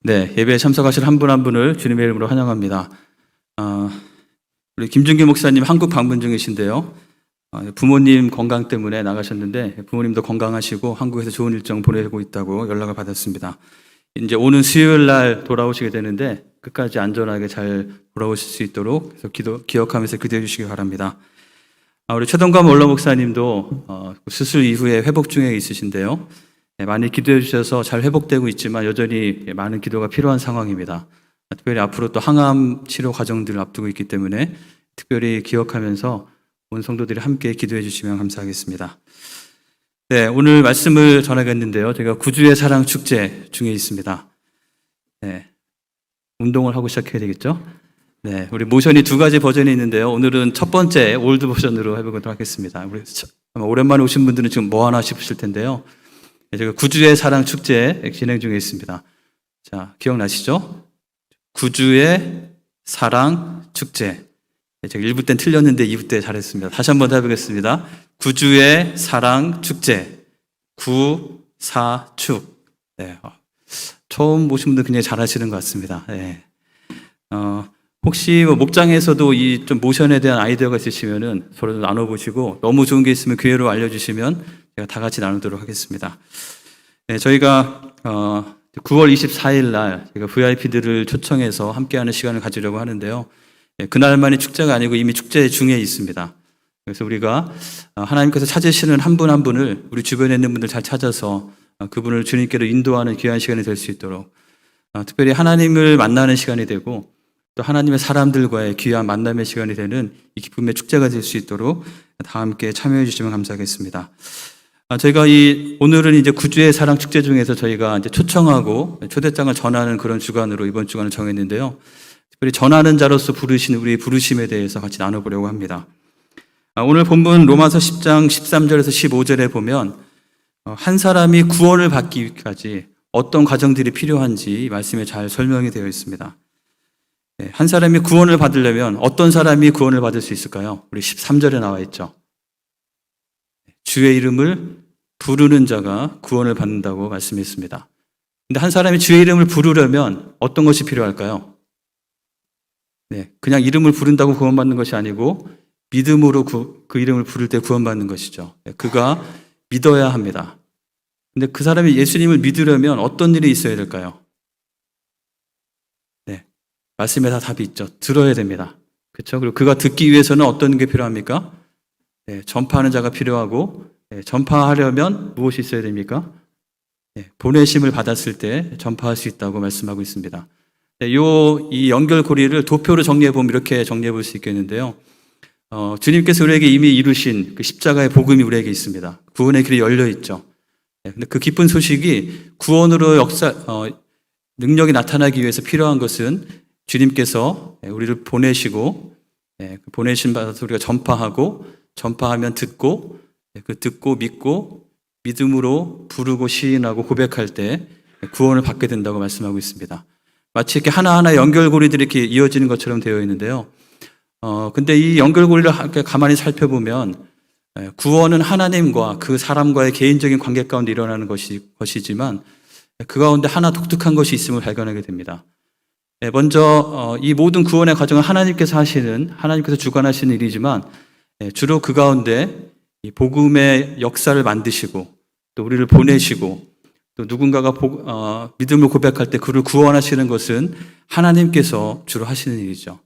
네, 예배에 참석하실 한 분 한 분을 주님의 이름으로 환영합니다. 우리 김준규 목사님 한국 방문 중이신데요. 부모님 건강 때문에 나가셨는데 부모님도 건강하시고 한국에서 좋은 일정 보내고 있다고 연락을 받았습니다. 이제 오는 수요일 날 돌아오시게 되는데 끝까지 안전하게 잘 돌아오실 수 있도록 기억하면서 기도해 주시기 바랍니다. 우리 최동감 원로 목사님도 수술 이후에 회복 중에 있으신데요. 많이 기도해 주셔서 잘 회복되고 있지만 여전히 많은 기도가 필요한 상황입니다. 특별히 앞으로 또 항암 치료 과정들을 앞두고 있기 때문에 특별히 기억하면서 온 성도들이 함께 기도해 주시면 감사하겠습니다. 네, 오늘 말씀을 전하겠는데요. 제가 구주의 사랑 축제 중에 있습니다. 네, 운동을 하고 시작해야 되겠죠? 네, 우리 모션이 두 가지 버전이 있는데요. 오늘은 첫 번째 올드 버전으로 해보도록 하겠습니다. 우리 오랜만에 오신 분들은 지금 뭐 하나 싶으실 텐데요. 제가 구주의 사랑 축제 진행 중에 있습니다. 자, 기억나시죠? 구주의 사랑 축제. 제가 1부 때는 틀렸는데 2부 때 잘했습니다. 다시 한번 더 해보겠습니다. 구주의 사랑 축제. 구사축. 네, 처음 보신 분들 굉장히 잘하시는 것 같습니다. 네. 혹시 목장에서도 이 좀 모션에 대한 아이디어가 있으시면은 서로 나눠보시고 너무 좋은 게 있으면 기회로 알려주시면 제가 다 같이 나누도록 하겠습니다. 네, 저희가 9월 24일 날 제가 VIP들을 초청해서 함께하는 시간을 가지려고 하는데요. 그날만이 축제가 아니고 이미 축제 중에 있습니다. 그래서 우리가 하나님께서 찾으시는 한 분 한 분을 우리 주변에 있는 분들 잘 찾아서 그분을 주님께로 인도하는 귀한 시간이 될 수 있도록 특별히 하나님을 만나는 시간이 되고 또 하나님의 사람들과의 귀한 만남의 시간이 되는 이 기쁨의 축제가 될 수 있도록 다 함께 참여해 주시면 감사하겠습니다. 저희가 오늘은 이제 구주의 사랑 축제 중에서 저희가 이제 초청하고 초대장을 전하는 그런 주간으로 이번 주간을 정했는데요. 특별히 전하는 자로서 부르신 우리의 부르심에 대해서 같이 나눠보려고 합니다. 오늘 본문 로마서 10장 13절에서 15절에 보면 한 사람이 구원을 받기까지 어떤 과정들이 필요한지 말씀에 잘 설명이 되어 있습니다. 한 사람이 구원을 받으려면 어떤 사람이 구원을 받을 수 있을까요? 우리 13절에 나와 있죠. 주의 이름을 부르는 자가 구원을 받는다고 말씀했습니다. 근데 한 사람이 주의 이름을 부르려면 어떤 것이 필요할까요? 네, 그냥 이름을 부른다고 구원받는 것이 아니고 믿음으로 그 이름을 부를 때 구원받는 것이죠. 그가 믿어야 합니다. 근데 그 사람이 예수님을 믿으려면 어떤 일이 있어야 될까요? 네, 말씀에 다 답이 있죠. 들어야 됩니다. 그렇죠? 그리고 그가 듣기 위해서는 어떤 게 필요합니까? 네, 전파하는 자가 필요하고 전파하려면 무엇이 있어야 됩니까? 보내심을 받았을 때 전파할 수 있다고 말씀하고 있습니다. 이 연결고리를 도표로 정리해보면 이렇게 정리해볼 수 있겠는데요. 주님께서 우리에게 이미 이루신 그 십자가의 복음이 우리에게 있습니다. 구원의 길이 열려 있죠. 근데 그 기쁜 소식이 구원으로 능력이 나타나기 위해서 필요한 것은 주님께서 우리를 보내시고 보내신 받아서 우리가 전파하면 듣고 그 듣고 믿고 믿음으로 부르고 시인하고 고백할 때 구원을 받게 된다고 말씀하고 있습니다. 마치 이렇게 하나하나 연결고리들이 이렇게 이어지는 것처럼 되어 있는데요. 근데 이 연결고리를 가만히 살펴보면 구원은 하나님과 그 사람과의 개인적인 관계 가운데 일어나는 것이지만 그 가운데 하나 독특한 것이 있음을 발견하게 됩니다. 먼저 이 모든 구원의 과정은 하나님께서 주관하시는 일이지만 주로 그 가운데 이 복음의 역사를 만드시고 또 우리를 보내시고 또 누군가가 믿음을 고백할 때 그를 구원하시는 것은 하나님께서 주로 하시는 일이죠.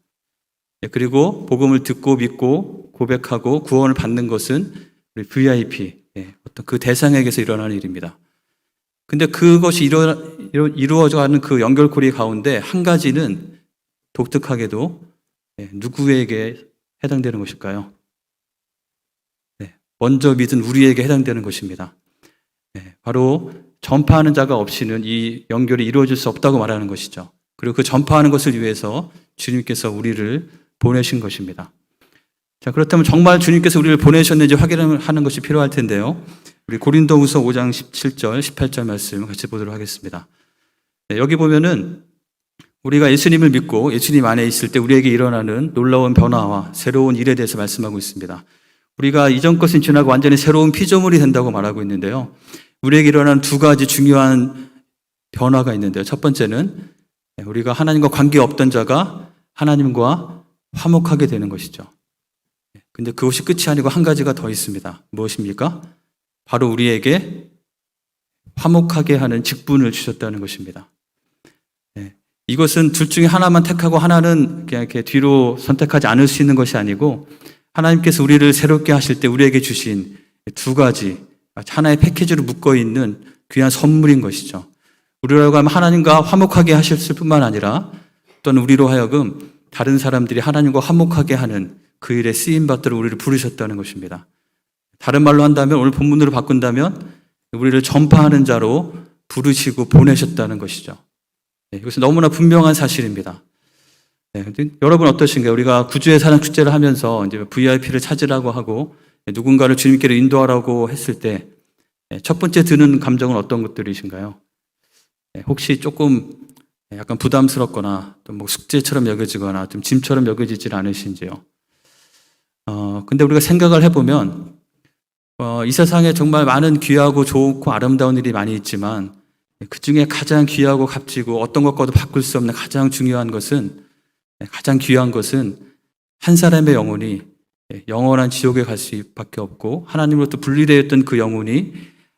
그리고 복음을 듣고 믿고 고백하고 구원을 받는 것은 우리 VIP, 어떤 그 대상에게서 일어나는 일입니다. 근데 그것이 이루어져가는 그 연결고리 가운데 한 가지는 독특하게도 누구에게 해당되는 것일까요? 먼저 믿은 우리에게 해당되는 것입니다. 바로 전파하는 자가 없이는 이 연결이 이루어질 수 없다고 말하는 것이죠. 그리고 그 전파하는 것을 위해서 주님께서 우리를 보내신 것입니다. 자, 그렇다면 정말 주님께서 우리를 보내셨는지 확인하는 것이 필요할 텐데요. 우리 고린도후서 5장 17절, 18절 말씀 같이 보도록 하겠습니다. 여기 보면은 우리가 예수님을 믿고 예수님 안에 있을 때 우리에게 일어나는 놀라운 변화와 새로운 일에 대해서 말씀하고 있습니다. 우리가 이전 것은 지나고 완전히 새로운 피조물이 된다고 말하고 있는데요. 우리에게 일어나는 두 가지 중요한 변화가 있는데요. 첫 번째는 우리가 하나님과 관계 없던 자가 하나님과 화목하게 되는 것이죠. 근데 그것이 끝이 아니고 한 가지가 더 있습니다. 무엇입니까? 바로 우리에게 화목하게 하는 직분을 주셨다는 것입니다. 이것은 둘 중에 하나만 택하고 하나는 그냥 이렇게 뒤로 선택하지 않을 수 있는 것이 아니고 하나님께서 우리를 새롭게 하실 때 우리에게 주신 두 가지, 하나의 패키지로 묶어 있는 귀한 선물인 것이죠. 우리라고 하면 하나님과 화목하게 하실 뿐만 아니라 또는 우리로 하여금 다른 사람들이 하나님과 화목하게 하는 그 일에 쓰임받도록 우리를 부르셨다는 것입니다. 다른 말로 한다면, 오늘 본문으로 바꾼다면 우리를 전파하는 자로 부르시고 보내셨다는 것이죠. 이것은 너무나 분명한 사실입니다. 여러분 어떠신가요? 우리가 구주의 사랑 축제를 하면서 이제 VIP를 찾으라고 하고 누군가를 주님께로 인도하라고 했을 때 첫 번째 드는 감정은 어떤 것들이신가요? 혹시 조금 약간 부담스럽거나 또 뭐 숙제처럼 여겨지거나 좀 짐처럼 여겨지질 않으신지요? 근데 우리가 생각을 해보면 이 세상에 정말 많은 귀하고 좋고 아름다운 일이 많이 있지만 그 중에 가장 귀하고 값지고 어떤 것과도 바꿀 수 없는 가장 중요한 것은, 가장 귀한 것은 한 사람의 영혼이 영원한 지옥에 갈 수밖에 없고 하나님으로부터 분리되어 있던 그 영혼이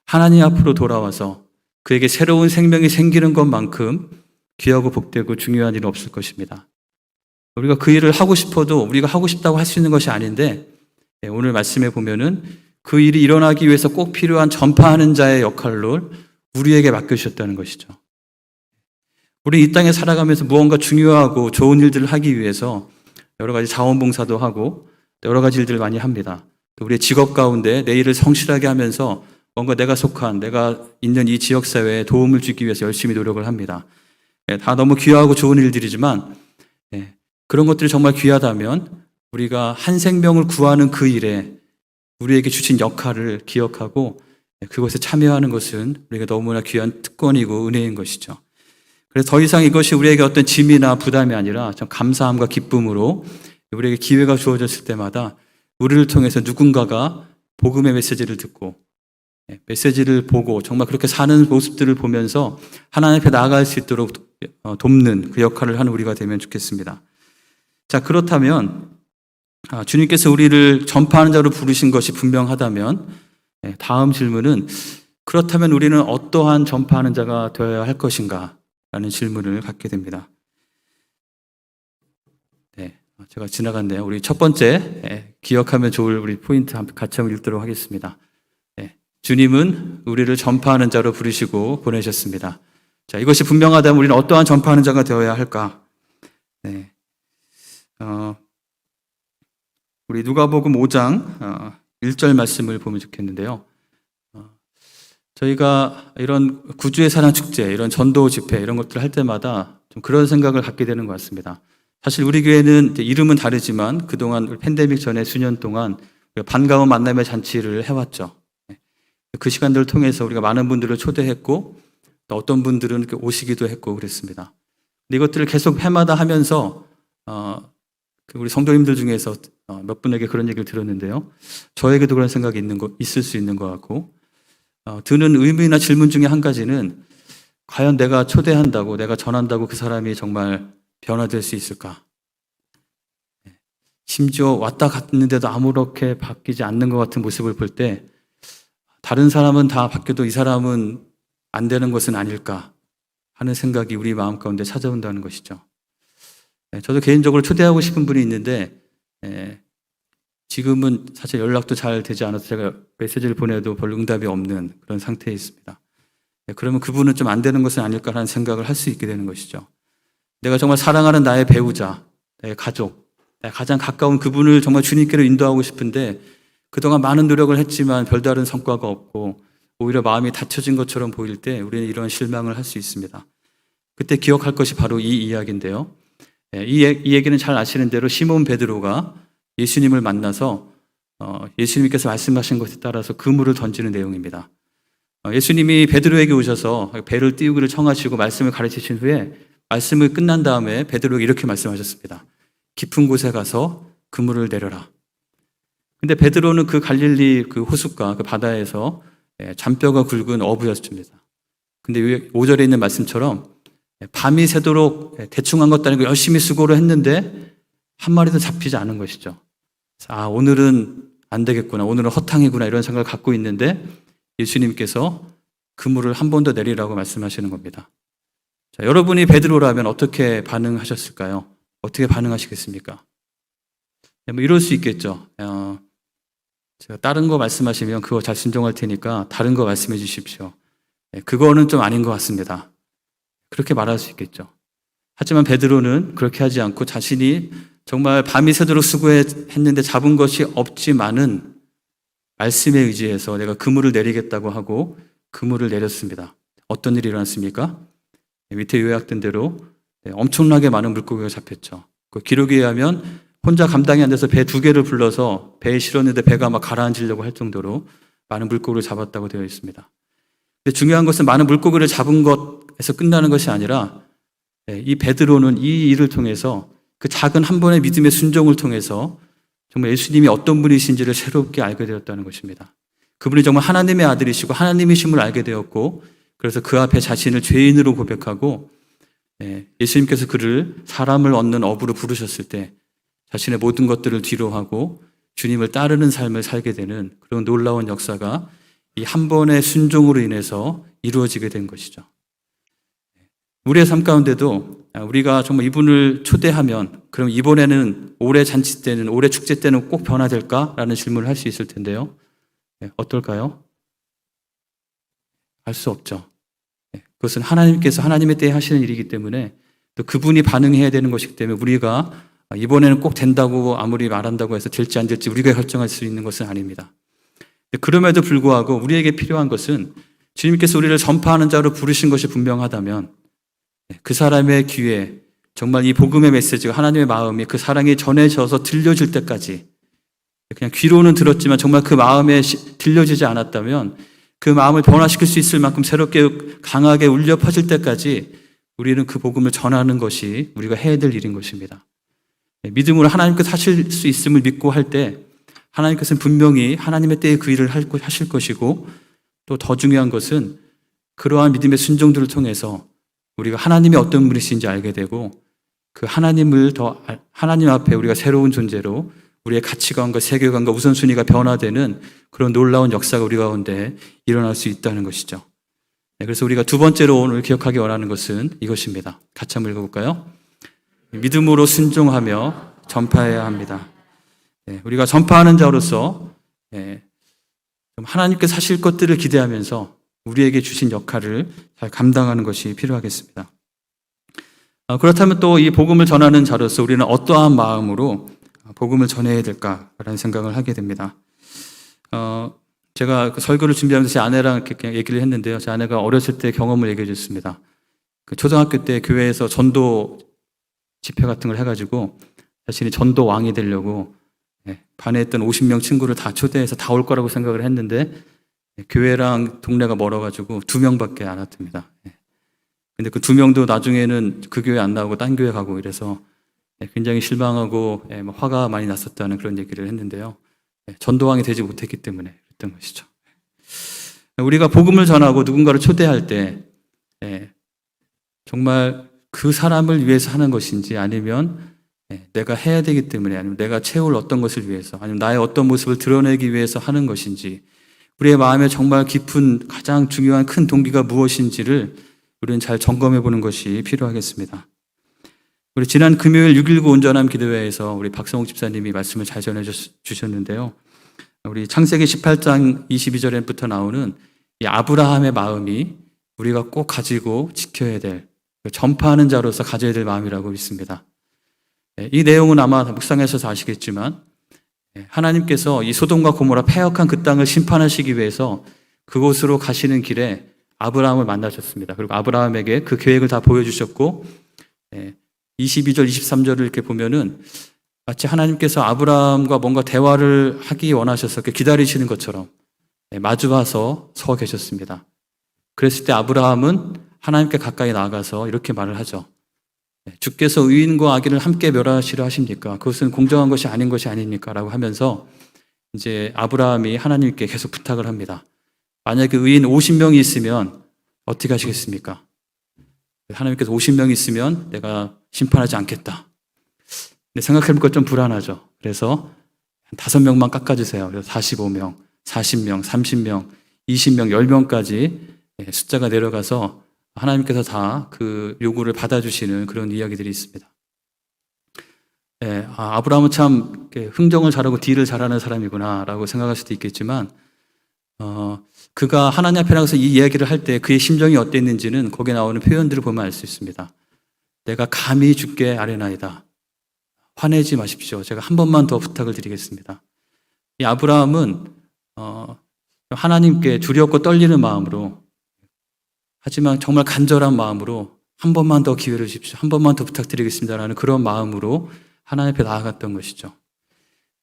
하나님 앞으로 돌아와서 그에게 새로운 생명이 생기는 것만큼 귀하고 복되고 중요한 일은 없을 것입니다. 우리가 그 일을 하고 싶어도 우리가 하고 싶다고 할 수 있는 것이 아닌데 오늘 말씀에 보면은 그 일이 일어나기 위해서 꼭 필요한 전파하는 자의 역할로 우리에게 맡겨주셨다는 것이죠. 우리 이 땅에 살아가면서 무언가 중요하고 좋은 일들을 하기 위해서 여러 가지 자원봉사도 하고 여러 가지 일들을 많이 합니다. 또 우리의 직업 가운데 내 일을 성실하게 하면서 뭔가 내가 속한, 내가 있는 이 지역사회에 도움을 주기 위해서 열심히 노력을 합니다. 다 너무 귀하고 좋은 일들이지만 그런 것들이 정말 귀하다면 우리가 한 생명을 구하는 그 일에 우리에게 주신 역할을 기억하고 그것에 참여하는 것은 우리가 너무나 귀한 특권이고 은혜인 것이죠. 그래서 더 이상 이것이 우리에게 어떤 짐이나 부담이 아니라 좀 감사함과 기쁨으로 우리에게 기회가 주어졌을 때마다 우리를 통해서 누군가가 복음의 메시지를 듣고 메시지를 보고 정말 그렇게 사는 모습들을 보면서 하나님 앞에 나아갈 수 있도록 돕는 그 역할을 하는 우리가 되면 좋겠습니다. 자, 그렇다면 주님께서 우리를 전파하는 자로 부르신 것이 분명하다면 다음 질문은 그렇다면 우리는 어떠한 전파하는 자가 되어야 할 것인가? 라는 질문을 갖게 됩니다. 제가 지나갔네요. 우리 첫 번째 기억하면 좋을 우리 포인트 같이 한번 읽도록 하겠습니다. 주님은 우리를 전파하는 자로 부르시고 보내셨습니다. 자, 이것이 분명하다면 우리는 어떠한 전파하는 자가 되어야 할까? 우리 누가복음 5장 1절 말씀을 보면 좋겠는데요. 저희가 이런 구주의 사랑 축제, 이런 전도 집회 이런 것들을 할 때마다 좀 그런 생각을 갖게 되는 것 같습니다. 사실 우리 교회는 이름은 다르지만 그동안 팬데믹 전에 수년 동안 반가운 만남의 잔치를 해왔죠. 그 시간들을 통해서 우리가 많은 분들을 초대했고 또 어떤 분들은 이렇게 오시기도 했고 그랬습니다. 근데 이것들을 계속 해마다 하면서 우리 성도님들 중에서 몇 분에게 그런 얘기를 들었는데요. 저에게도 그런 생각이 있을 수 있는 것 같고 드는 의문이나 질문 중에 한 가지는 과연 내가 초대한다고 내가 전한다고 그 사람이 정말 변화될 수 있을까? 심지어 왔다 갔는데도 아무렇게 바뀌지 않는 것 같은 모습을 볼 때 다른 사람은 다 바뀌어도 이 사람은 안 되는 것은 아닐까 하는 생각이 우리 마음 가운데 찾아온다는 것이죠. 저도 개인적으로 초대하고 싶은 분이 있는데 지금은 사실 연락도 잘 되지 않아서 제가 메시지를 보내도 별로 응답이 없는 그런 상태에 있습니다. 그러면 그분은 좀 안 되는 것은 아닐까라는 생각을 할 수 있게 되는 것이죠. 내가 정말 사랑하는 나의 배우자, 나의 가족, 내가 가장 가까운 그분을 정말 주님께로 인도하고 싶은데 그동안 많은 노력을 했지만 별다른 성과가 없고 오히려 마음이 닫혀진 것처럼 보일 때 우리는 이런 실망을 할 수 있습니다. 그때 기억할 것이 바로 이 이야기인데요. 이 얘기는 잘 아시는 대로 시몬 베드로가 예수님을 만나서 예수님께서 말씀하신 것에 따라서 그물을 던지는 내용입니다. 예수님이 베드로에게 오셔서 배를 띄우기를 청하시고 말씀을 가르치신 후에 말씀을 끝난 다음에 베드로에게 이렇게 말씀하셨습니다. 깊은 곳에 가서 그물을 내려라. 근데 베드로는 그 갈릴리 그 호숫가 그 바다에서 잔뼈가 굵은 어부였습니다. 근데 5절에 있는 말씀처럼 밤이 새도록 대충 한 것도 아니고 열심히 수고를 했는데 한 마리도 잡히지 않은 것이죠. 아, 오늘은 안 되겠구나. 오늘은 허탕이구나. 이런 생각을 갖고 있는데 예수님께서 그물을 한 번 더 내리라고 말씀하시는 겁니다. 자, 여러분이 베드로라면 어떻게 반응하셨을까요? 어떻게 반응하시겠습니까? 뭐 이럴 수 있겠죠. 제가 다른 거 말씀하시면 그거 잘 순종할 테니까 다른 거 말씀해 주십시오. 그거는 좀 아닌 것 같습니다. 그렇게 말할 수 있겠죠. 하지만 베드로는 그렇게 하지 않고 자신이 정말 밤이 새도록 수고했는데 잡은 것이 없지만은 말씀에 의지해서 내가 그물을 내리겠다고 하고 그물을 내렸습니다. 어떤 일이 일어났습니까? 밑에 요약된 대로 엄청나게 많은 물고기가 잡혔죠. 그 기록에 의하면 혼자 감당이 안 돼서 배 2개를 불러서 배에 실었는데 배가 막 가라앉으려고 할 정도로 많은 물고기를 잡았다고 되어 있습니다. 근데 중요한 것은 많은 물고기를 잡은 것에서 끝나는 것이 아니라 이 베드로는 이 일을 통해서 그 작은 한 번의 믿음의 순종을 통해서 정말 예수님이 어떤 분이신지를 새롭게 알게 되었다는 것입니다. 그분이 정말 하나님의 아들이시고 하나님이심을 알게 되었고 그래서 그 앞에 자신을 죄인으로 고백하고 예수님께서 그를 사람을 얻는 업으로 부르셨을 때 자신의 모든 것들을 뒤로하고 주님을 따르는 삶을 살게 되는 그런 놀라운 역사가 이 한 번의 순종으로 인해서 이루어지게 된 것이죠. 우리의 삶 가운데도 우리가 정말 이분을 초대하면 그럼 이번에는 올해 잔치 때는 올해 축제 때는 꼭 변화될까라는 질문을 할 수 있을 텐데요. 어떨까요? 알 수 없죠. 그것은 하나님께서 하나님의 때에 하시는 일이기 때문에 또 그분이 반응해야 되는 것이기 때문에 우리가 이번에는 꼭 된다고 아무리 말한다고 해서 될지 안 될지 우리가 결정할 수 있는 것은 아닙니다. 그럼에도 불구하고 우리에게 필요한 것은 주님께서 우리를 전파하는 자로 부르신 것이 분명하다면 그 사람의 귀에 정말 이 복음의 메시지가 하나님의 마음이 그 사랑이 전해져서 들려질 때까지 그냥 귀로는 들었지만 정말 그 마음에 들려지지 않았다면 그 마음을 변화시킬 수 있을 만큼 새롭게 강하게 울려 퍼질 때까지 우리는 그 복음을 전하는 것이 우리가 해야 될 일인 것입니다. 믿음으로 하나님께서 하실 수 있음을 믿고 할 때 하나님께서는 분명히 하나님의 때에 그 일을 하실 것이고 또 더 중요한 것은 그러한 믿음의 순종들을 통해서 우리가 하나님이 어떤 분이신지 알게 되고 그 하나님 앞에 우리가 새로운 존재로 우리의 가치관과 세계관과 우선순위가 변화되는 그런 놀라운 역사가 우리 가운데 일어날 수 있다는 것이죠. 그래서 우리가 두 번째로 오늘 기억하기 원하는 것은 이것입니다. 같이 한번 읽어볼까요? 믿음으로 순종하며 전파해야 합니다. 우리가 전파하는 자로서 하나님께서 하실 것들을 기대하면서 우리에게 주신 역할을 잘 감당하는 것이 필요하겠습니다. 그렇다면 또 이 복음을 전하는 자로서 우리는 어떠한 마음으로 복음을 전해야 될까라는 생각을 하게 됩니다. 제가 그 설교를 준비하면서 제 아내랑 이렇게 얘기를 했는데요. 제 아내가 어렸을 때 경험을 얘기해 줬습니다. 그 초등학교 때 교회에서 전도 집회 같은 걸 해가지고 자신이 전도 왕이 되려고 반에 있던 50명 친구를 다 초대해서 다 올 거라고 생각을 했는데 교회랑 동네가 멀어가지고 2명밖에 안 왔답니다. 근데 그 2명도 나중에는 그 교회 안 나오고 딴 교회 가고 이래서 굉장히 실망하고 화가 많이 났었다는 그런 얘기를 했는데요. 전도왕이 되지 못했기 때문에 그랬던 것이죠. 우리가 복음을 전하고 누군가를 초대할 때 정말 그 사람을 위해서 하는 것인지 아니면 내가 해야 되기 때문에 아니면 내가 채울 어떤 것을 위해서 아니면 나의 어떤 모습을 드러내기 위해서 하는 것인지 우리의 마음에 정말 깊은 가장 중요한 큰 동기가 무엇인지를 우리는 잘 점검해 보는 것이 필요하겠습니다. 우리 지난 금요일 6.19 온전함 기도회에서 우리 박성욱 집사님이 말씀을 잘 전해 주셨는데요. 우리 창세기 18장 22절부터 나오는 이 아브라함의 마음이 우리가 꼭 가지고 지켜야 될 전파하는 자로서 가져야 될 마음이라고 믿습니다. 이 내용은 아마 묵상하셔서 아시겠지만 하나님께서 이 소돔과 고모라 패역한 그 땅을 심판하시기 위해서 그곳으로 가시는 길에 아브라함을 만나셨습니다. 그리고 아브라함에게 그 계획을 다 보여주셨고 22절, 23절을 이렇게 보면은 마치 하나님께서 아브라함과 뭔가 대화를 하기 원하셔서 이렇게 기다리시는 것처럼 마주와서 서 계셨습니다. 그랬을 때 아브라함은 하나님께 가까이 나아가서 이렇게 말을 하죠. 주께서 의인과 악인을 함께 멸하시려 하십니까? 그것은 공정한 것이 아닌 것이 아닙니까? 라고 하면서 이제 아브라함이 하나님께 계속 부탁을 합니다. 만약에 의인 50명이 있으면 어떻게 하시겠습니까? 하나님께서 50명 있으면 내가 심판하지 않겠다. 근데 생각해보니까 좀 불안하죠. 그래서 한 5명만 깎아주세요. 그래서 45명, 40명, 30명, 20명, 10명까지 숫자가 내려가서 하나님께서 다 그 요구를 받아주시는 그런 이야기들이 있습니다. 아브라함은 참 흥정을 잘하고 딜을 잘하는 사람이구나라고 생각할 수도 있겠지만 그가 하나님 앞에 나가서 이 이야기를 할 때 그의 심정이 어땠는지는 거기에 나오는 표현들을 보면 알 수 있습니다. 내가 감히 주께 아뢰나이다. 화내지 마십시오. 제가 한 번만 더 부탁을 드리겠습니다. 이 아브라함은 하나님께 두렵고 떨리는 마음으로, 하지만 정말 간절한 마음으로 한 번만 더 기회를 주십시오. 한 번만 더 부탁드리겠습니다라는 그런 마음으로 하나님 앞에 나아갔던 것이죠.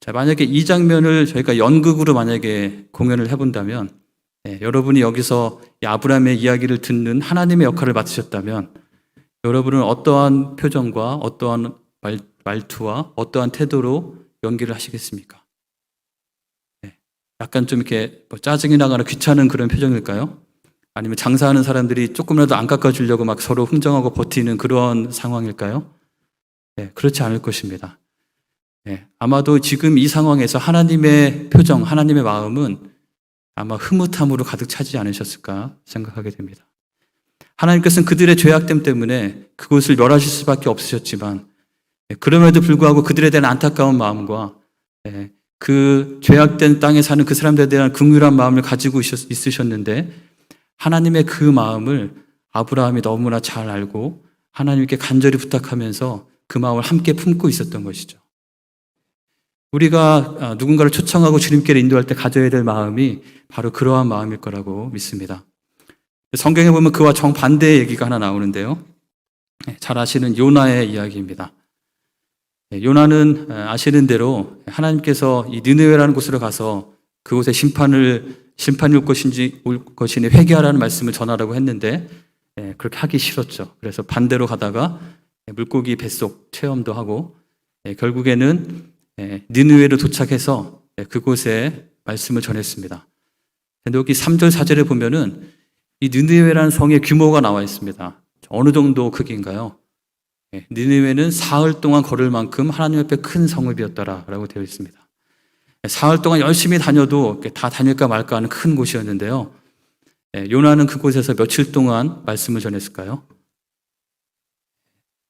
자, 만약에 이 장면을 저희가 연극으로 만약에 공연을 해본다면, 여러분이 여기서 이 아브라함의 이야기를 듣는 하나님의 역할을 맡으셨다면, 여러분은 어떠한 표정과 어떠한 말투와 어떠한 태도로 연기를 하시겠습니까? 약간 좀 이렇게 짜증이 나거나 귀찮은 그런 표정일까요? 아니면 장사하는 사람들이 조금이라도 안 깎아주려고 막 서로 흥정하고 버티는 그런 상황일까요? 그렇지 않을 것입니다. 아마도 지금 이 상황에서 하나님의 표정, 하나님의 마음은 아마 흐뭇함으로 가득 차지 않으셨을까 생각하게 됩니다. 하나님께서는 그들의 죄악됨 때문에 그곳을 멸하실 수밖에 없으셨지만, 그럼에도 불구하고 그들에 대한 안타까운 마음과 그 죄악된 땅에 사는 그 사람들에 대한 긍휼한 마음을 가지고 있으셨는데, 하나님의 그 마음을 아브라함이 너무나 잘 알고 하나님께 간절히 부탁하면서 그 마음을 함께 품고 있었던 것이죠. 우리가 누군가를 초청하고 주님께로 인도할 때 가져야 될 마음이 바로 그러한 마음일 거라고 믿습니다. 성경에 보면 그와 정반대의 얘기가 하나 나오는데요. 잘 아시는 요나의 이야기입니다. 요나는 아시는 대로 하나님께서 이 느느웨라는 곳으로 가서 그곳에 심판이 올 것이니 회개하라는 말씀을 전하라고 했는데 그렇게 하기 싫었죠. 그래서 반대로 가다가 물고기 뱃속 체험도 하고 결국에는 느느웨로 도착해서 그곳에 말씀을 전했습니다. 근데 여기 3절 4절에 보면은 이 느느웨라는 성의 규모가 나와 있습니다. 어느 정도 크기인가요? 느느웨는 사흘 동안 걸을 만큼 하나님 앞에 큰 성읍이었더라라고 되어 있습니다. 사흘 동안 열심히 다녀도 다 다닐까 말까 하는 큰 곳이었는데요. 요나는 그곳에서 며칠 동안 말씀을 전했을까요?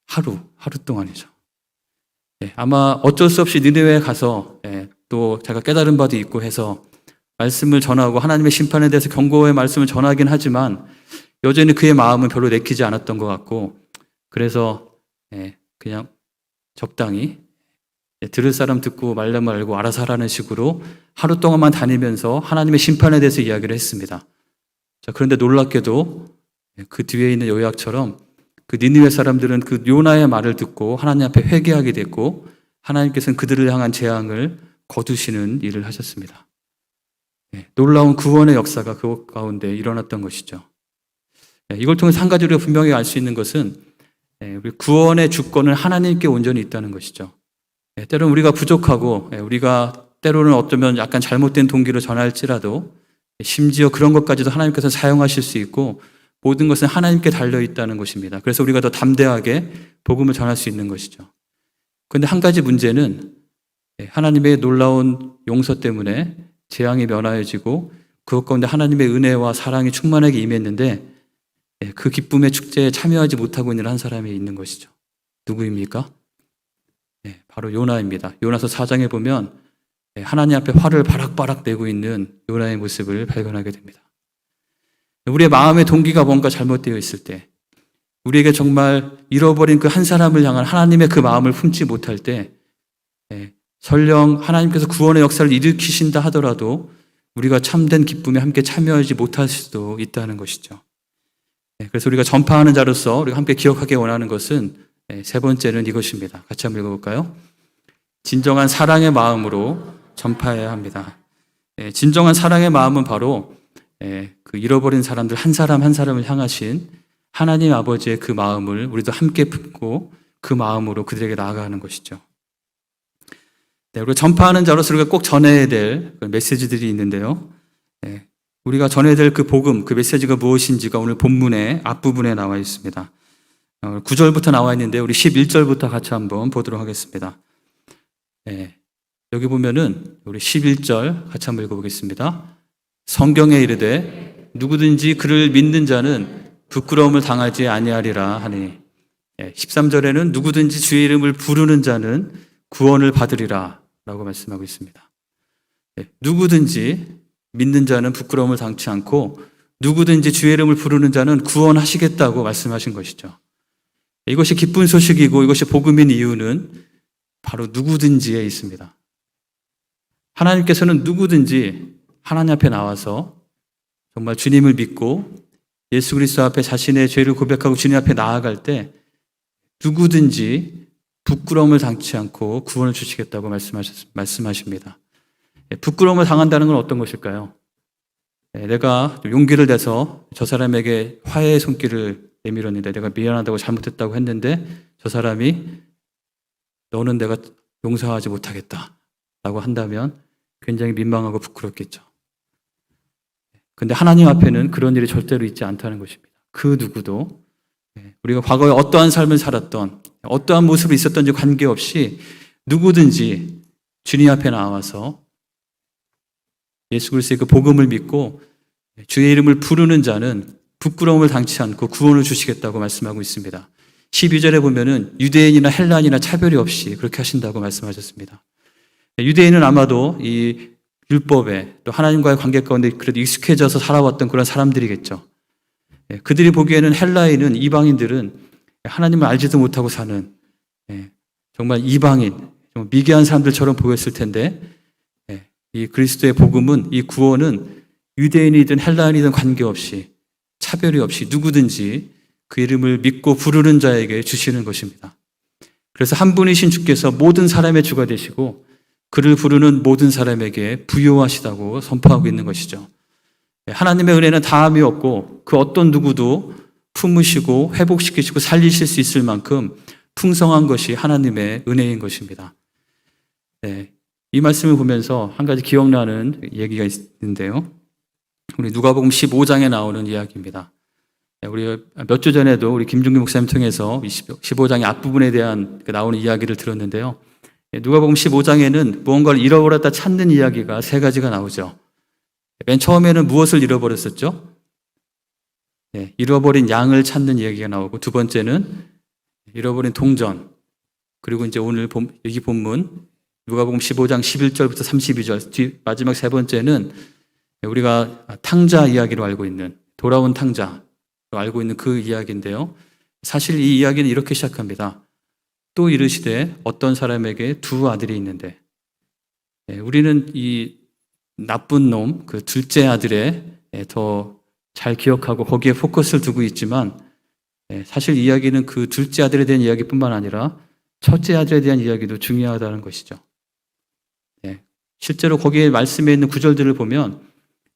하루 동안이죠. 아마 어쩔 수 없이 느느웨에 가서 또 제가 깨달은 바도 있고 해서 말씀을 전하고 하나님의 심판에 대해서 경고의 말씀을 전하긴 하지만 여전히 그의 마음은 별로 내키지 않았던 것 같고, 그래서 그냥 적당히 들을 사람 듣고 말려 말고 알아서 하라는 식으로 하루 동안만 다니면서 하나님의 심판에 대해서 이야기를 했습니다. 자, 그런데 놀랍게도 그 뒤에 있는 요약처럼 그 니느웨 사람들은 그 요나의 말을 듣고 하나님 앞에 회개하게 됐고, 하나님께서는 그들을 향한 재앙을 거두시는 일을 하셨습니다. 놀라운 구원의 역사가 그 가운데 일어났던 것이죠. 이걸 통해서 한 가지로 분명히 알 수 있는 것은 우리 구원의 주권은 하나님께 온전히 있다는 것이죠. 때로는 우리가 부족하고 우리가 때로는 어쩌면 약간 잘못된 동기로 전할지라도 심지어 그런 것까지도 하나님께서 사용하실 수 있고, 모든 것은 하나님께 달려있다는 것입니다. 그래서 우리가 더 담대하게 복음을 전할 수 있는 것이죠. 그런데 한 가지 문제는 하나님의 놀라운 용서 때문에 재앙이 면하여지고 그것 가운데 하나님의 은혜와 사랑이 충만하게 임했는데 그 기쁨의 축제에 참여하지 못하고 있는 한 사람이 있는 것이죠. 누구입니까? 바로 요나입니다. 요나서 4장에 보면 하나님 앞에 화를 바락바락 내고 있는 요나의 모습을 발견하게 됩니다. 우리의 마음의 동기가 뭔가 잘못되어 있을 때, 우리에게 정말 잃어버린 그 한 사람을 향한 하나님의 그 마음을 품지 못할 때, 설령 하나님께서 구원의 역사를 일으키신다 하더라도 우리가 참된 기쁨에 함께 참여하지 못할 수도 있다는 것이죠. 그래서 우리가 전파하는 자로서 우리가 함께 기억하기 원하는 것은 세 번째는 이것입니다. 같이 한번 읽어볼까요? 진정한 사랑의 마음으로 전파해야 합니다. 진정한 사랑의 마음은 바로 그 잃어버린 사람들 한 사람 한 사람을 향하신 하나님 아버지의 그 마음을 우리도 함께 품고 그 마음으로 그들에게 나아가는 것이죠. 우리가 전파하는 자로서 우리가 꼭 전해야 될 메시지들이 있는데요. 우리가 전해야 될 그 복음, 그 메시지가 무엇인지가 오늘 본문의 앞부분에 나와 있습니다. 9절부터 나와 있는데 우리 11절부터 같이 한번 보도록 하겠습니다. 여기 보면은 우리 11절 같이 한번 읽어보겠습니다. 성경에 이르되 누구든지 그를 믿는 자는 부끄러움을 당하지 아니하리라 하니, 13절에는 누구든지 주의 이름을 부르는 자는 구원을 받으리라 라고 말씀하고 있습니다. 누구든지 믿는 자는 부끄러움을 당치 않고 누구든지 주의 이름을 부르는 자는 구원하시겠다고 말씀하신 것이죠. 이것이 기쁜 소식이고 이것이 복음인 이유는 바로 누구든지에 있습니다. 하나님께서는 누구든지 하나님 앞에 나와서 정말 주님을 믿고 예수 그리스도 앞에 자신의 죄를 고백하고 주님 앞에 나아갈 때 누구든지 부끄러움을 당치 않고 구원을 주시겠다고 말씀하십니다. 부끄러움을 당한다는 건 어떤 것일까요? 내가 용기를 내서 저 사람에게 화해의 손길을 내밀었는데, 내가 미안하다고 잘못했다고 했는데 저 사람이 너는 내가 용서하지 못하겠다 라고 한다면 굉장히 민망하고 부끄럽겠죠. 근데 하나님 앞에는 그런 일이 절대로 있지 않다는 것입니다. 그 누구도 우리가 과거에 어떠한 삶을 살았던, 어떠한 모습이 있었던지 관계없이 누구든지 주님 앞에 나와서 예수 그리스도의 그 복음을 믿고 주의 이름을 부르는 자는 부끄러움을 당치 않고 구원을 주시겠다고 말씀하고 있습니다. 12절에 보면은 유대인이나 헬라인이나 차별이 없이 그렇게 하신다고 말씀하셨습니다. 유대인은 아마도 이 율법에 또 하나님과의 관계 가운데 그래도 익숙해져서 살아왔던 그런 사람들이겠죠. 그들이 보기에는 헬라인은, 이방인들은 하나님을 알지도 못하고 사는 정말 이방인, 정말 미개한 사람들처럼 보였을 텐데, 이 그리스도의 복음은, 이 구원은 유대인이든 헬라인이든 관계없이 차별이 없이 누구든지 그 이름을 믿고 부르는 자에게 주시는 것입니다. 그래서 한 분이신 주께서 모든 사람의 주가 되시고 그를 부르는 모든 사람에게 부요하시다고 선포하고 있는 것이죠. 하나님의 은혜는 다함이 없고 그 어떤 누구도 품으시고 회복시키시고 살리실 수 있을 만큼 풍성한 것이 하나님의 은혜인 것입니다. 이 말씀을 보면서 한 가지 기억나는 얘기가 있는데요. 우리 누가복음 15장에 나오는 이야기입니다. 우리 몇 주 전에도 우리 김중규 목사님 통해서 15장의 앞부분에 대한 나오는 이야기를 들었는데요. 누가복음 15장에는 무언가를 잃어버렸다 찾는 이야기가 세 가지가 나오죠. 맨 처음에는 무엇을 잃어버렸었죠? 잃어버린 양을 찾는 이야기가 나오고, 두 번째는 잃어버린 동전, 그리고 이제 오늘 여기 본문 누가복음 15장 11절부터 32절 마지막 세 번째는 우리가 탕자 이야기로 알고 있는, 돌아온 탕자로 알고 있는 그 이야기인데요. 사실 이 이야기는 이렇게 시작합니다. 또 이르시되 어떤 사람에게 두 아들이 있는데, 우리는 이 나쁜 놈, 그 둘째 아들에 더 잘 기억하고 거기에 포커스를 두고 있지만, 사실 이야기는 그 둘째 아들에 대한 이야기뿐만 아니라 첫째 아들에 대한 이야기도 중요하다는 것이죠. 실제로 거기에 말씀에 있는 구절들을 보면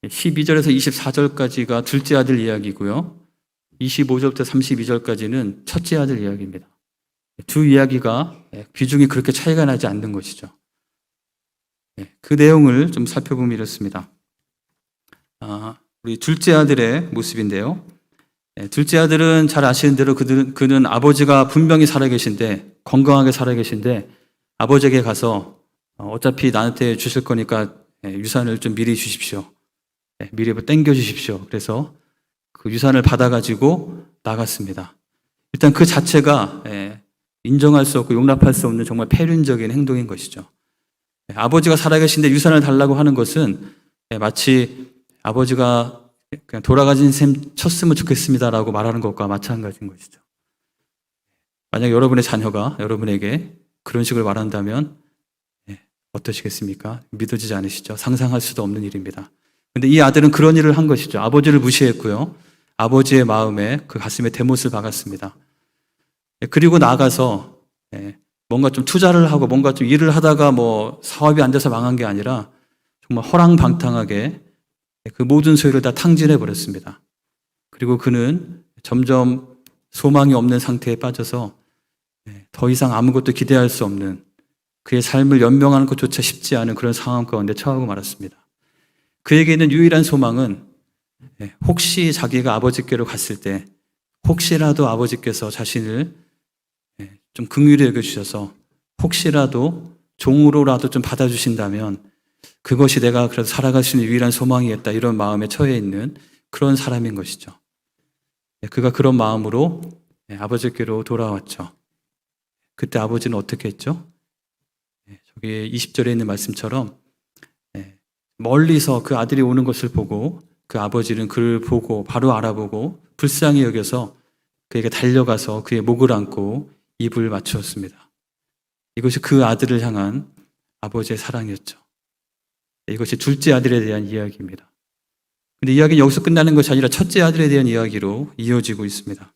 12절에서 24절까지가 둘째 아들 이야기고요. 25절부터 32절까지는 첫째 아들 이야기입니다. 두 이야기가 비중이 그렇게 차이가 나지 않는 것이죠. 그 내용을 좀 살펴보면 이렇습니다. 우리 둘째 아들의 모습인데요. 둘째 아들은 잘 아시는 대로 그는 아버지가 분명히 살아계신데, 건강하게 살아계신데 아버지에게 가서 어차피 나한테 주실 거니까 유산을 좀 미리 주십시오. 미리 땡겨 주십시오. 그래서 그 유산을 받아가지고 나갔습니다. 일단 그 자체가 인정할 수 없고 용납할 수 없는 정말 폐륜적인 행동인 것이죠. 아버지가 살아계신데 유산을 달라고 하는 것은 마치 아버지가 그냥 돌아가신 셈 쳤으면 좋겠습니다라고 말하는 것과 마찬가지인 것이죠. 만약 여러분의 자녀가 여러분에게 그런 식으로 말한다면 어떠시겠습니까? 믿어지지 않으시죠? 상상할 수도 없는 일입니다. 근데 이 아들은 그런 일을 한 것이죠. 아버지를 무시했고요. 아버지의 마음에 그 가슴에 대못을 박았습니다. 그리고 나가서 뭔가 좀 투자를 하고 뭔가 좀 일을 하다가 뭐 사업이 안 돼서 망한 게 아니라 정말 허랑방탕하게 그 모든 소유를 다 탕진해 버렸습니다. 그리고 그는 점점 소망이 없는 상태에 빠져서 더 이상 아무것도 기대할 수 없는, 그의 삶을 연명하는 것조차 쉽지 않은 그런 상황 가운데 처하고 말았습니다. 그에게 있는 유일한 소망은 혹시 자기가 아버지께로 갔을 때 혹시라도 아버지께서 자신을 좀 긍휼히 여겨주셔서 혹시라도 종으로라도 좀 받아주신다면 그것이 내가 그래도 살아갈 수 있는 유일한 소망이겠다, 이런 마음에 처해 있는 그런 사람인 것이죠. 그가 그런 마음으로 아버지께로 돌아왔죠. 그때 아버지는 어떻게 했죠? 저기 20절에 있는 말씀처럼 멀리서 그 아들이 오는 것을 보고 그 아버지는 그를 보고 바로 알아보고 불쌍히 여겨서 그에게 달려가서 그의 목을 안고 입을 맞추었습니다. 이것이 그 아들을 향한 아버지의 사랑이었죠. 이것이 둘째 아들에 대한 이야기입니다. 근데 이야기는 여기서 끝나는 것이 아니라 첫째 아들에 대한 이야기로 이어지고 있습니다.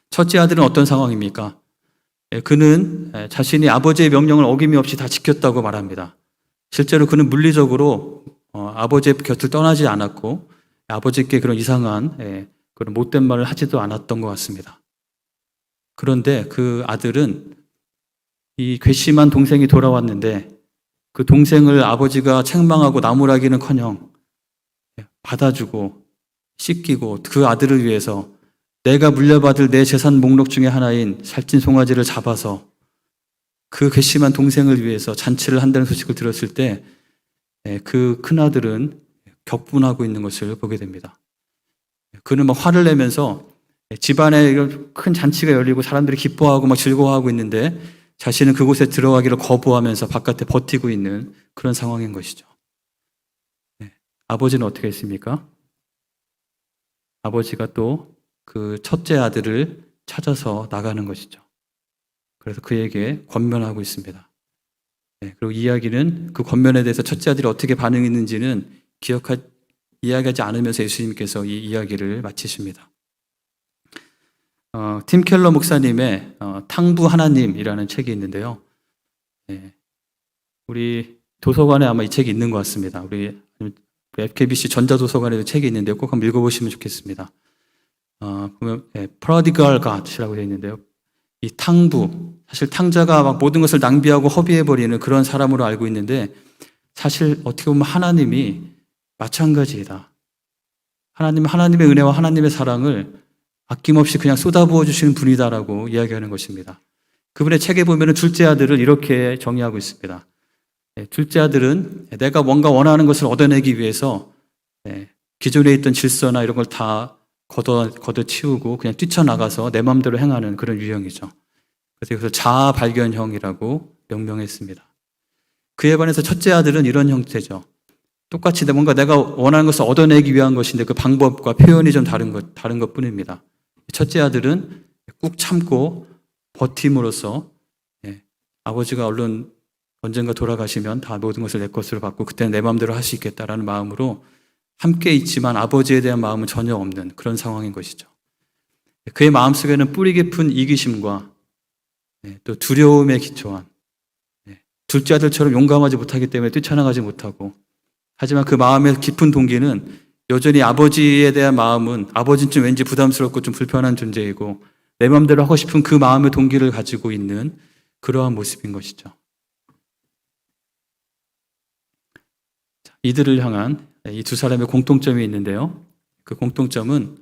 첫째 아들은 어떤 상황입니까? 그는 자신이 아버지의 명령을 어김이 없이 다 지켰다고 말합니다. 실제로 그는 물리적으로 아버지의 곁을 떠나지 않았고 아버지께 그런 이상한 그런 못된 말을 하지도 않았던 것 같습니다. 그런데 그 아들은 이 괘씸한 동생이 돌아왔는데 그 동생을 아버지가 책망하고 나무라기는커녕 받아주고 씻기고 그 아들을 위해서 내가 물려받을 내 재산 목록 중에 하나인 살찐 송아지를 잡아서 그 괘씸한 동생을 위해서 잔치를 한다는 소식을 들었을 때 그 큰아들은 격분하고 있는 것을 보게 됩니다. 그는 막 화를 내면서 집안에 큰 잔치가 열리고 사람들이 기뻐하고 막 즐거워하고 있는데 자신은 그곳에 들어가기를 거부하면서 바깥에 버티고 있는 그런 상황인 것이죠. 아버지는 어떻게 했습니까? 아버지가 또 그 첫째 아들을 찾아서 나가는 것이죠. 그래서 그에게 권면하고 있습니다. 그리고 이야기는 그 권면에 대해서 첫째 아들이 어떻게 반응했는지는 이야기하지 않으면서 예수님께서 이 이야기를 마치십니다. 팀 켈러 목사님의 탕부 하나님이라는 책이 있는데요. 우리 도서관에 아마 이 책이 있는 것 같습니다. 우리 FKBC 전자도서관에도 책이 있는데요. 꼭 한번 읽어보시면 좋겠습니다. 보면 Prodigal God이라고 되어 있는데요. 이 탕부, 사실 탕자가 막 모든 것을 낭비하고 허비해버리는 그런 사람으로 알고 있는데 사실 어떻게 보면 하나님이 마찬가지이다. 하나님의 은혜와 하나님의 사랑을 아낌없이 그냥 쏟아부어 주시는 분이다라고 이야기하는 것입니다. 그분의 책에 보면 둘째 아들을 이렇게 정의하고 있습니다. 둘째 아들은 내가 뭔가 원하는 것을 얻어내기 위해서 기존에 있던 질서나 이런 걸 다 걷어치우고 그냥 뛰쳐나가서 내 마음대로 행하는 그런 유형이죠. 그래서 자아 발견형이라고 명명했습니다. 그에 반해서 첫째 아들은 이런 형태죠. 똑같이 뭔가 내가 원하는 것을 얻어내기 위한 것인데 그 방법과 표현이 좀 다른 것 뿐입니다. 첫째 아들은 꾹 참고 버팀으로써 아버지가 얼른 언젠가 돌아가시면 다 모든 것을 내 것으로 받고 그때는 내 마음대로 할 수 있겠다라는 마음으로 함께 있지만 아버지에 대한 마음은 전혀 없는 그런 상황인 것이죠. 그의 마음속에는 뿌리 깊은 이기심과 또 두려움에 기초한 둘째 아들처럼 용감하지 못하기 때문에 뛰쳐나가지 못하고 하지만 그 마음의 깊은 동기는 여전히 아버지에 대한 마음은 아버지는 좀 왠지 부담스럽고 좀 불편한 존재이고 내 마음대로 하고 싶은 그 마음의 동기를 가지고 있는 그러한 모습인 것이죠. 이들을 향한 이 두 사람의 공통점이 있는데요. 그 공통점은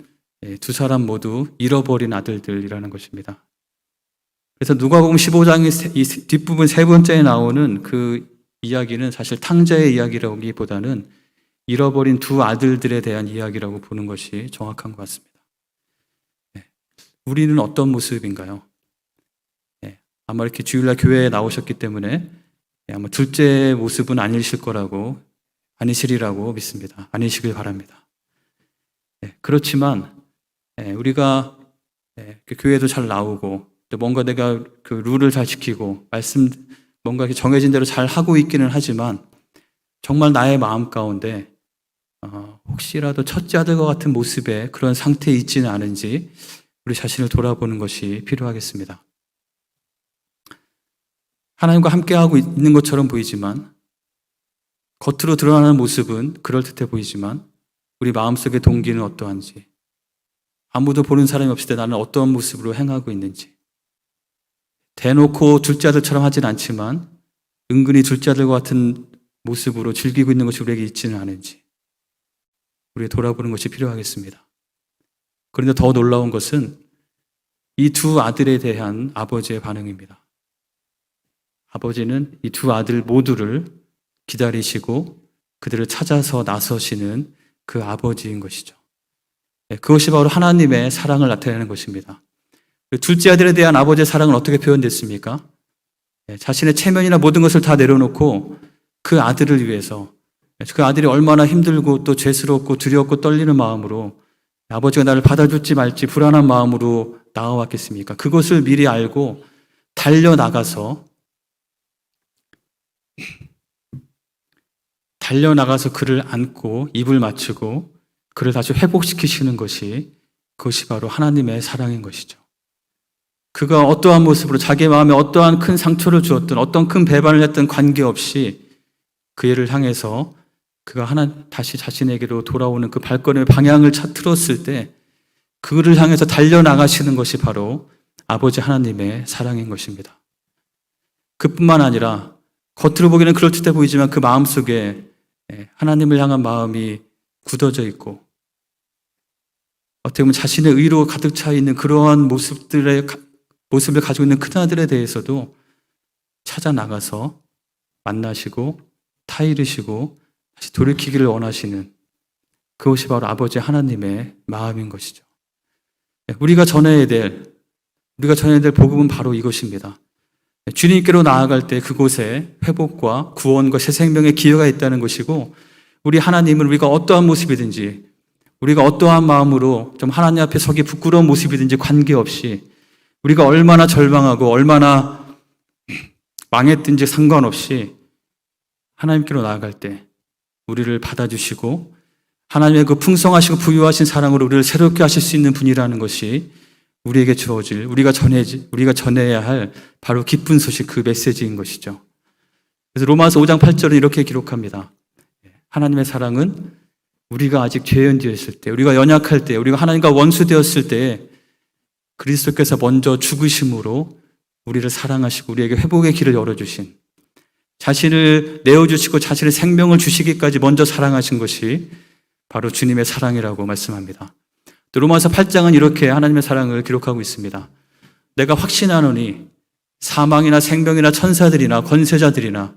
두 사람 모두 잃어버린 아들들이라는 것입니다. 그래서 누가복음 15장의 이 뒷부분 세 번째에 나오는 그 이야기는 사실 탕자의 이야기라기보다는 잃어버린 두 아들들에 대한 이야기라고 보는 것이 정확한 것 같습니다. 우리는 어떤 모습인가요? 아마 이렇게 주일날 교회에 나오셨기 때문에 아마 둘째 모습은 아니시리라고 믿습니다. 아니시길 바랍니다. 그렇지만 우리가 교회도 잘 나오고 또 뭔가 내가 그 룰을 잘 지키고 뭔가 이렇게 정해진 대로 잘 하고 있기는 하지만 정말 나의 마음 가운데 혹시라도 첫째 아들과 같은 모습의 그런 상태에 있지는 않은지 우리 자신을 돌아보는 것이 필요하겠습니다. 하나님과 함께하고 있는 것처럼 보이지만 겉으로 드러나는 모습은 그럴듯해 보이지만 우리 마음속의 동기는 어떠한지 아무도 보는 사람이 없을 때 나는 어떤 모습으로 행하고 있는지 대놓고 둘째 아들처럼 하진 않지만 은근히 둘째 아들과 같은 모습으로 즐기고 있는 것이 우리에게 있지는 않은지 우리 돌아보는 것이 필요하겠습니다. 그런데 더 놀라운 것은 이 두 아들에 대한 아버지의 반응입니다. 아버지는 이 두 아들 모두를 기다리시고 그들을 찾아서 나서시는 그 아버지인 것이죠. 그것이 바로 하나님의 사랑을 나타내는 것입니다. 둘째 아들에 대한 아버지의 사랑은 어떻게 표현됐습니까? 자신의 체면이나 모든 것을 다 내려놓고 그 아들을 위해서, 그 아들이 얼마나 힘들고 또 죄스럽고 두렵고 떨리는 마음으로 아버지가 나를 받아줄지 말지 불안한 마음으로 나아왔겠습니까? 그것을 미리 알고 달려나가서 그를 안고 입을 맞추고 그를 다시 회복시키시는 그것이 바로 하나님의 사랑인 것이죠. 그가 어떠한 모습으로 자기의 마음에 어떠한 큰 상처를 주었든 어떤 큰 배반을 했든 관계없이 그 애를 향해서 그가 다시 자신에게로 돌아오는 그 발걸음의 방향을 틀었을 때 그를 향해서 달려나가시는 것이 바로 아버지 하나님의 사랑인 것입니다. 그뿐만 아니라 겉으로 보기에는 그럴듯해 보이지만 그 마음속에 하나님을 향한 마음이 굳어져 있고 어떻게 보면 자신의 의로 가득 차 있는 그러한 모습을 가지고 있는 큰아들에 대해서도 찾아 나가서 만나시고 타이르시고 다시 돌이키기를 원하시는 그것이 바로 아버지 하나님의 마음인 것이죠. 우리가 전해야 될 복음은 바로 이것입니다. 주님께로 나아갈 때 그곳에 회복과 구원과 새 생명의 기회가 있다는 것이고 우리 하나님은 우리가 어떠한 모습이든지 우리가 어떠한 마음으로 좀 하나님 앞에 서기 부끄러운 모습이든지 관계없이 우리가 얼마나 절망하고 얼마나 망했든지 상관없이 하나님께로 나아갈 때 우리를 받아주시고 하나님의 그 풍성하시고 부유하신 사랑으로 우리를 새롭게 하실 수 있는 분이라는 것이 우리에게 주어질, 우리가 전해야 할 바로 기쁜 소식, 그 메시지인 것이죠. 그래서 로마서 5장 8절은 이렇게 기록합니다. 하나님의 사랑은 우리가 아직 죄인되었을 때, 우리가 연약할 때, 우리가 하나님과 원수되었을 때 그리스도께서 먼저 죽으심으로 우리를 사랑하시고 우리에게 회복의 길을 열어주신, 자신을 내어주시고 자신의 생명을 주시기까지 먼저 사랑하신 것이 바로 주님의 사랑이라고 말씀합니다. 또 로마서 8장은 이렇게 하나님의 사랑을 기록하고 있습니다. 내가 확신하노니 사망이나 생명이나 천사들이나 권세자들이나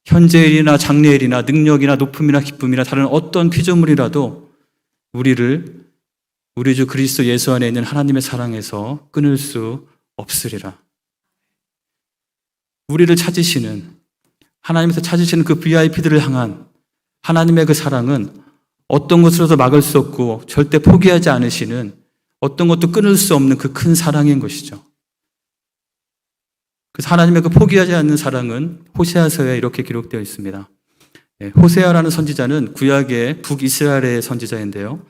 현재일이나 장래일이나 능력이나 높음이나 기쁨이나 다른 어떤 피조물이라도 우리를 우리 주 그리스도 예수 안에 있는 하나님의 사랑에서 끊을 수 없으리라. 우리를 찾으시는, 하나님에서 찾으시는 그 VIP들을 향한 하나님의 그 사랑은 어떤 것으로도 막을 수 없고 절대 포기하지 않으시는, 어떤 것도 끊을 수 없는 그 큰 사랑인 것이죠. 그래서 하나님의 그 포기하지 않는 사랑은 호세아서에 이렇게 기록되어 있습니다. 호세아라는 선지자는 구약의 북이스라엘의 선지자인데요.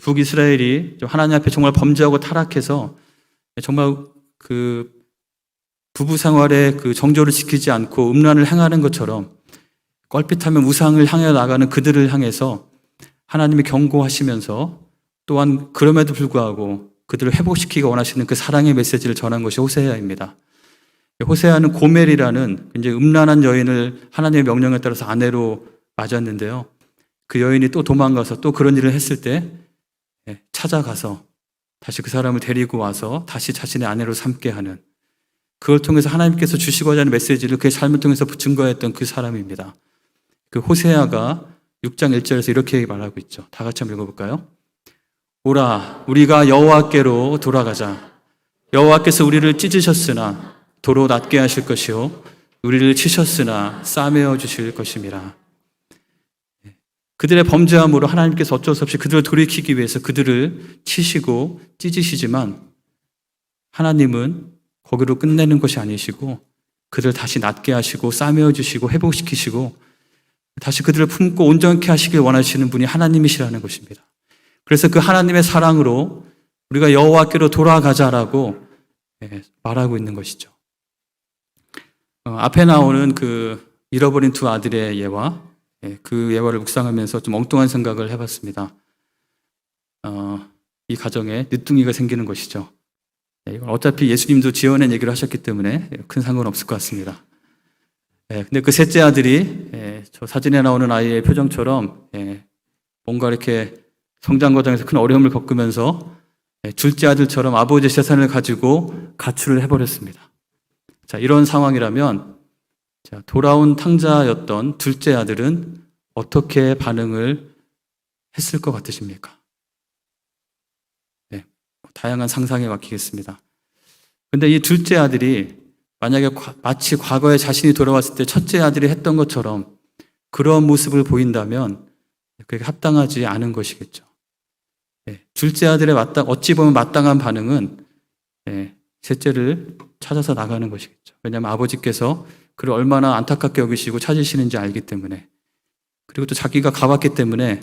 북이스라엘이 하나님 앞에 정말 범죄하고 타락해서 정말 그 부부 생활에 그 정조를 지키지 않고 음란을 행하는 것처럼 껄핏하면 우상을 향해 나가는 그들을 향해서 하나님이 경고하시면서 또한 그럼에도 불구하고 그들을 회복시키기 원하시는 그 사랑의 메시지를 전한 것이 호세아입니다. 호세아는 고멜이라는 굉장히 음란한 여인을 하나님의 명령에 따라서 아내로 맞았는데요. 그 여인이 또 도망가서 또 그런 일을 했을 때 찾아가서 다시 그 사람을 데리고 와서 다시 자신의 아내로 삼게 하는, 그걸 통해서 하나님께서 주시고자 하는 메시지를 그의 삶을 통해서 증거했던 그 사람입니다. 그 호세아가 6장 1절에서 이렇게 말하고 있죠. 다 같이 한번 읽어볼까요? 오라, 우리가 여호와께로 돌아가자. 여호와께서 우리를 찢으셨으나 도로 낫게 하실 것이요 우리를 치셨으나 싸매어 주실 것임이라. 그들의 범죄함으로 하나님께서 어쩔 수 없이 그들을 돌이키기 위해서 그들을 치시고 찢으시지만 하나님은 거기로 끝내는 것이 아니시고 그들을 다시 낫게 하시고 싸매어 주시고 회복시키시고 다시 그들을 품고 온전케 하시길 원하시는 분이 하나님이시라는 것입니다. 그래서 그 하나님의 사랑으로 우리가 여호와께로 돌아가자라고 말하고 있는 것이죠. 앞에 나오는 그 잃어버린 두 아들의 예화, 그 예화를 묵상하면서 좀 엉뚱한 생각을 해봤습니다. 이 가정에 늦둥이가 생기는 것이죠. 이건 어차피 예수님도 지어낸 얘기를 하셨기 때문에 큰 상관없을 것 같습니다. 근데 그 셋째 아들이 저 사진에 나오는 아이의 표정처럼 뭔가 이렇게 성장 과정에서 큰 어려움을 겪으면서 둘째 아들처럼 아버지의 재산을 가지고 가출을 해버렸습니다. 자, 이런 상황이라면 자, 돌아온 탕자였던 둘째 아들은 어떻게 반응을 했을 것 같으십니까? 네, 다양한 상상에 맡기겠습니다. 근데 이 둘째 아들이 만약에 마치 과거에 자신이 돌아왔을 때 첫째 아들이 했던 것처럼 그런 모습을 보인다면 그게 합당하지 않은 것이겠죠. 네, 둘째 아들의 어찌 보면 마땅한 반응은 셋째를 찾아서 나가는 것이겠죠. 왜냐하면 아버지께서 그를 얼마나 안타깝게 여기시고 찾으시는지 알기 때문에, 그리고 또 자기가 가봤기 때문에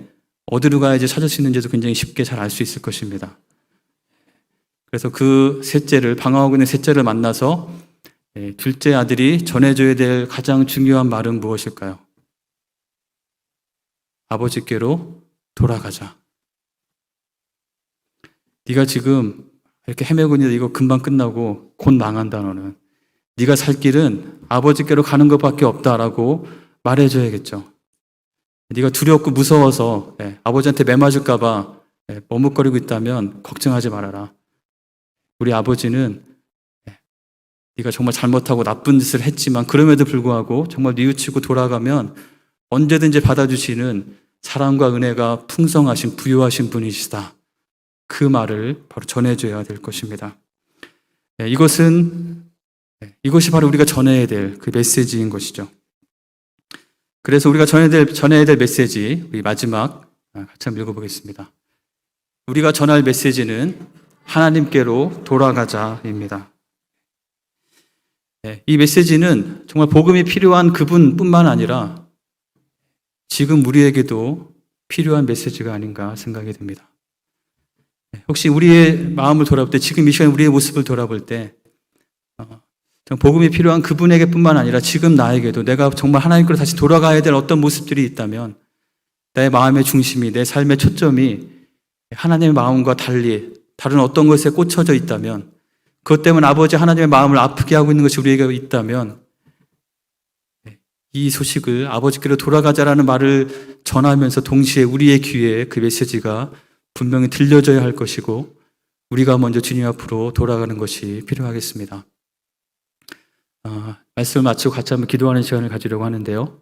어디로 가야지 찾을 수 있는지도 굉장히 쉽게 잘 알 수 있을 것입니다. 그래서 그 셋째를, 방황하고 있는 셋째를 만나서 둘째 아들이 전해줘야 될 가장 중요한 말은 무엇일까요? 아버지께로 돌아가자. 네가 지금 이렇게 헤매고 있는데 이거 금방 끝나고 곧 망한다 너는. 네가 살 길은 아버지께로 가는 것밖에 없다라고 말해줘야겠죠. 네가 두렵고 무서워서 아버지한테 매맞을까 봐 머뭇거리고 있다면 걱정하지 말아라. 우리 아버지는 네가 정말 잘못하고 나쁜 짓을 했지만 그럼에도 불구하고 정말 뉘우치고 돌아가면 언제든지 받아주시는 사랑과 은혜가 풍성하신 부유하신 분이시다. 그 말을 바로 전해줘야 될 것입니다. 이것이 바로 우리가 전해야 될 그 메시지인 것이죠. 그래서 우리가 전해야 될 메시지, 우리 마지막 같이 한번 읽어보겠습니다. 우리가 전할 메시지는 하나님께로 돌아가자입니다. 이 메시지는 정말 복음이 필요한 그분뿐만 아니라 지금 우리에게도 필요한 메시지가 아닌가 생각이 듭니다. 혹시 우리의 마음을 돌아볼 때, 지금 이 시간에 우리의 모습을 돌아볼 때 복음이 필요한 그분에게뿐만 아니라 지금 나에게도 내가 정말 하나님께로 다시 돌아가야 될 어떤 모습들이 있다면, 내 마음의 중심이, 내 삶의 초점이 하나님의 마음과 달리 다른 어떤 것에 꽂혀져 있다면, 그것 때문에 아버지 하나님의 마음을 아프게 하고 있는 것이 우리에게 있다면, 이 소식을 아버지께로 돌아가자라는 말을 전하면서 동시에 우리의 귀에 그 메시지가 분명히 들려져야 할 것이고, 우리가 먼저 주님 앞으로 돌아가는 것이 필요하겠습니다. 말씀을 마치고 같이 한번 기도하는 시간을 가지려고 하는데요.